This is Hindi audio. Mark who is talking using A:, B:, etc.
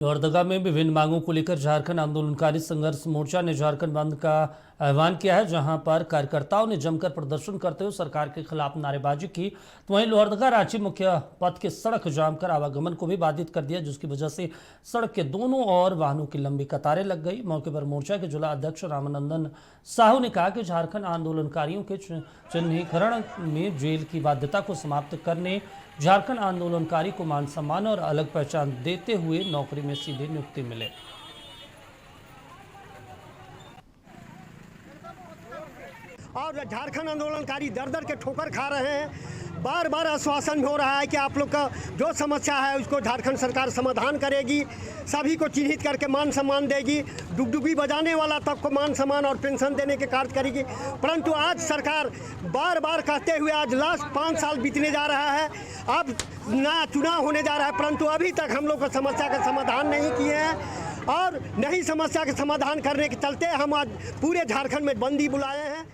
A: लोहरदगा में विभिन्न मांगों को लेकर झारखंड आंदोलनकारी संघर्ष मोर्चा ने झारखंड बंद का आह्वान किया है, जहां पर कार्यकर्ताओं ने जमकर प्रदर्शन करते हुए सरकार के खिलाफ नारेबाजी की। तो वहीं लोहरदगा रांची मुख्य पथ के सड़क जाम कर आवागमन को भी बाधित कर दिया, जिसकी वजह से सड़क के दोनों ओर वाहनों की लंबी कतारें लग गई। मौके पर मोर्चा के जिला अध्यक्ष रामानंदन साहू ने कहा कि झारखंड आंदोलनकारियों के चिन्हीकरण में जेल की बाध्यता को समाप्त करने, झारखंड आंदोलनकारी को मान सम्मान और अलग पहचान देते हुए नौकरी में सीधे नियुक्ति मिले।
B: और झारखंड आंदोलनकारी दर दर के ठोकर खा रहे हैं। बार बार आश्वासन हो रहा है कि आप लोग का जो समस्या है उसको झारखंड सरकार समाधान करेगी, सभी को चिन्हित करके मान सम्मान देगी, डुगडुगी बजाने वाला तक को मान सम्मान और पेंशन देने के कार्य करेगी। परंतु आज सरकार बार बार कहते हुए आज लास्ट 5 साल बीतने जा रहा है, अब नया चुनाव होने जा रहा है, परंतु अभी तक हम लोग को समस्या का समाधान नहीं किए हैं। और नहीं समस्या के समाधान करने के चलते हम आज पूरे झारखंड में बंदी बुलाए हैं।